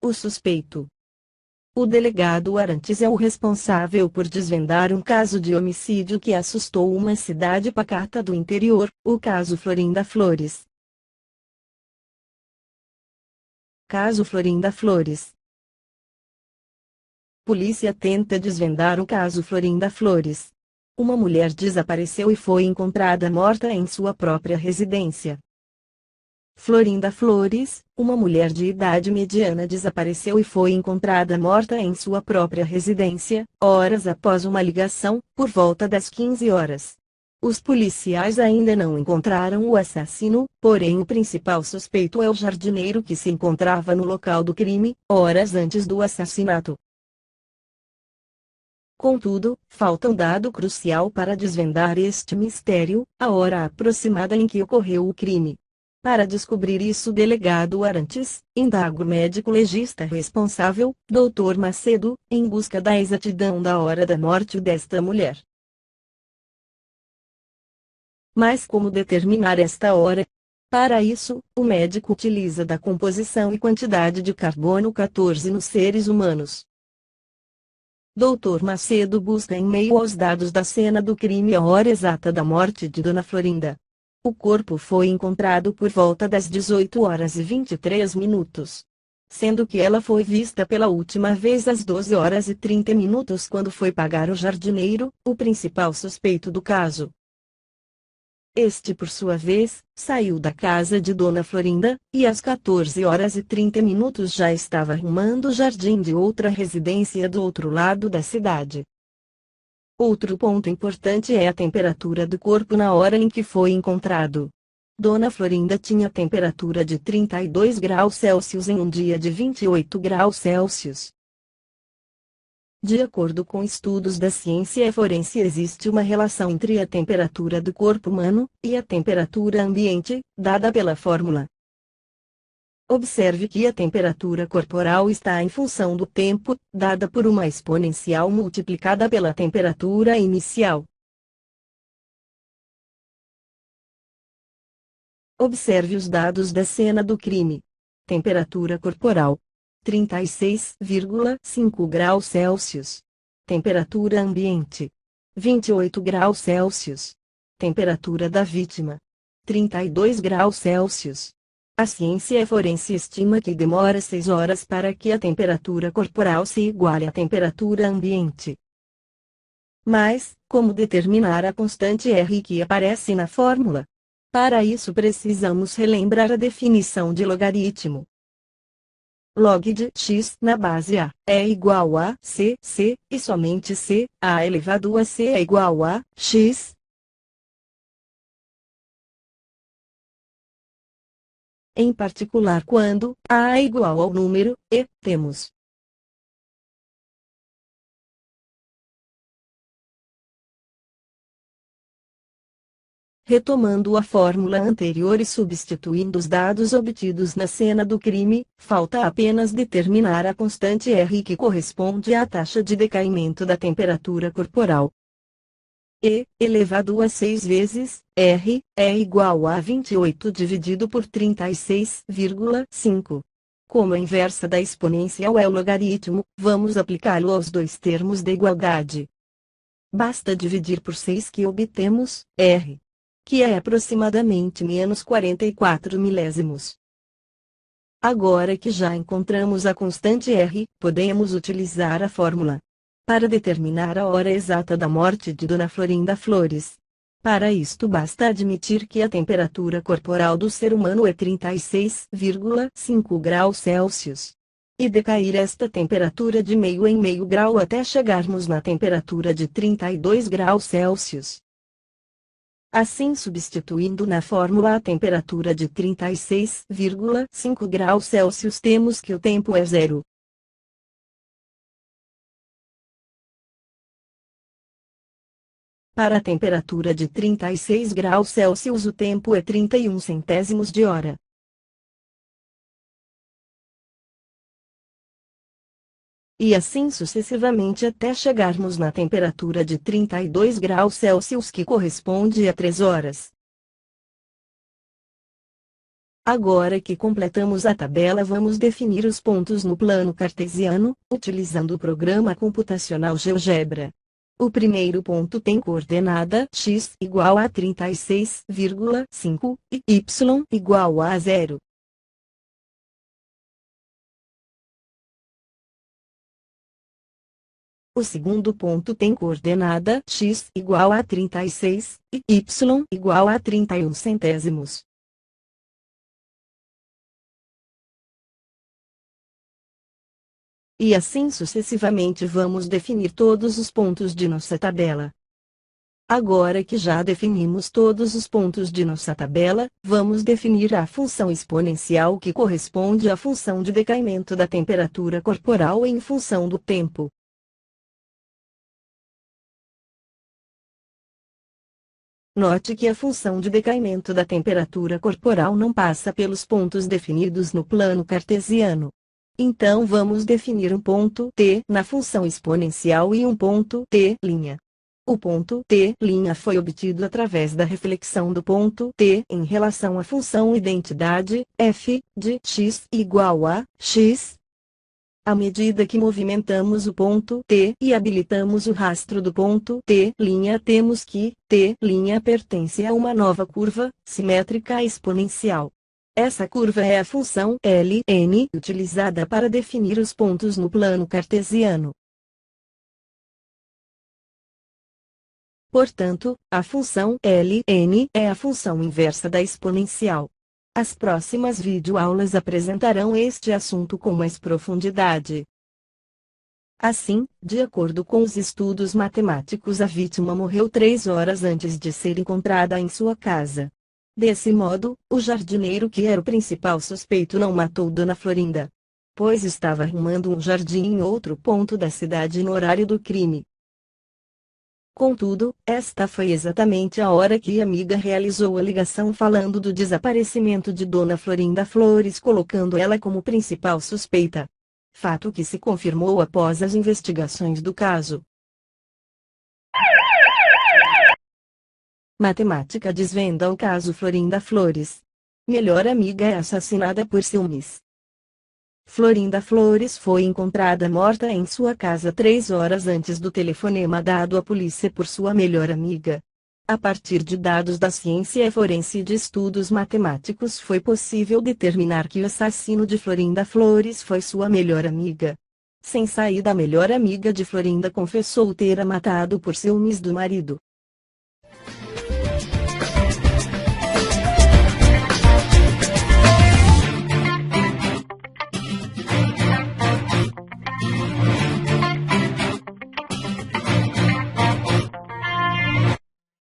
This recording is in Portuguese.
O suspeito. O delegado Arantes é o responsável por desvendar um caso de homicídio que assustou uma cidade pacata do interior, o caso Florinda Flores. Caso Florinda Flores. Polícia tenta desvendar o caso Florinda Flores. Uma mulher desapareceu e foi encontrada morta em sua própria residência. Florinda Flores, uma mulher de idade mediana desapareceu e foi encontrada morta em sua própria residência, horas após uma ligação, por volta das 15 horas. Os policiais ainda não encontraram o assassino, porém o principal suspeito é o jardineiro que se encontrava no local do crime, horas antes do assassinato. Contudo, falta um dado crucial para desvendar este mistério: a hora aproximada em que ocorreu o crime. Para descobrir isso, o delegado Arantes indaga o médico legista responsável, Dr. Macedo, em busca da exatidão da hora da morte desta mulher. Mas como determinar esta hora? Para isso, o médico utiliza da composição e quantidade de carbono 14 nos seres humanos. Dr. Macedo busca em meio aos dados da cena do crime a hora exata da morte de Dona Florinda. O corpo foi encontrado por volta das 18 horas e 23 minutos. Sendo que ela foi vista pela última vez às 12 horas e 30 minutos quando foi pagar o jardineiro, o principal suspeito do caso. Este, por sua vez, saiu da casa de Dona Florinda, e às 14 horas e 30 minutos já estava arrumando o jardim de outra residência do outro lado da cidade. Outro ponto importante é a temperatura do corpo na hora em que foi encontrado. Dona Florinda tinha temperatura de 32 graus Celsius em um dia de 28 graus Celsius. De acordo com estudos da ciência forense, existe uma relação entre a temperatura do corpo humano e a temperatura ambiente, dada pela fórmula. Observe que a temperatura corporal está em função do tempo, dada por uma exponencial multiplicada pela temperatura inicial. Observe os dados da cena do crime. Temperatura corporal: 36,5 graus Celsius. Temperatura ambiente: 28 graus Celsius. Temperatura da vítima: 32 graus Celsius. A ciência forense estima que demora 6 horas para que a temperatura corporal se iguale à temperatura ambiente. Mas, como determinar a constante R que aparece na fórmula? Para isso precisamos relembrar a definição de logaritmo. Log de x na base a é igual a c, e somente c, a elevado a c é igual a x. Em particular quando a é igual ao número e, temos retomando a fórmula anterior e substituindo os dados obtidos na cena do crime, falta apenas determinar a constante R que corresponde à taxa de decaimento da temperatura corporal. E, elevado a 6 vezes, R, é igual a 28 dividido por 36,5. Como a inversa da exponencial é o logaritmo, vamos aplicá-lo aos dois termos de igualdade. Basta dividir por 6 que obtemos R, que é aproximadamente menos 44 milésimos. Agora que já encontramos a constante R, podemos utilizar a fórmula. para determinar a hora exata da morte de Dona Florinda Flores. Para isto basta admitir que a temperatura corporal do ser humano é 36,5 graus Celsius. E decair esta temperatura de meio em meio grau até chegarmos na temperatura de 32 graus Celsius. Assim, substituindo na fórmula a temperatura de 36,5 graus Celsius, temos que o tempo é zero. Para a temperatura de 36 graus Celsius, o tempo é 31 centésimos de hora. E assim sucessivamente até chegarmos na temperatura de 32 graus Celsius, que corresponde a 3 horas. Agora que completamos a tabela, vamos definir os pontos no plano cartesiano, utilizando o programa computacional GeoGebra. O primeiro ponto tem coordenada x igual a 36,5 e y igual a 0. O segundo ponto tem coordenada x igual a 36 e y igual a 31 centésimos. E assim sucessivamente vamos definir todos os pontos de nossa tabela. Agora que já definimos todos os pontos de nossa tabela, vamos definir a função exponencial que corresponde à função de decaimento da temperatura corporal em função do tempo. Note que a função de decaimento da temperatura corporal não passa pelos pontos definidos no plano cartesiano. Então vamos definir um ponto t na função exponencial e um ponto t'. O ponto t' foi obtido através da reflexão do ponto t em relação à função identidade f de x igual a x. À medida que movimentamos o ponto t e habilitamos o rastro do ponto t', temos que t' pertence a uma nova curva simétrica exponencial. Essa curva é a função ln utilizada para definir os pontos no plano cartesiano. Portanto, a função ln é a função inversa da exponencial. As próximas videoaulas apresentarão este assunto com mais profundidade. Assim, de acordo com os estudos matemáticos, a vítima morreu 3 horas antes de ser encontrada em sua casa. Desse modo, o jardineiro, que era o principal suspeito, não matou Dona Florinda, pois estava arrumando um jardim em outro ponto da cidade no horário do crime. Contudo, esta foi exatamente a hora que a amiga realizou a ligação falando do desaparecimento de Dona Florinda Flores, colocando ela como principal suspeita. Fato que se confirmou após as investigações do caso. Matemática desvenda o caso Florinda Flores. Melhor amiga é assassinada por ciúmes. Florinda Flores foi encontrada morta em sua casa 3 horas antes do telefonema dado à polícia por sua melhor amiga. A partir de dados da ciência forense e de estudos matemáticos, foi possível determinar que o assassino de Florinda Flores foi sua melhor amiga. Sem saída, a melhor amiga de Florinda confessou ter a matado por ciúmes do marido.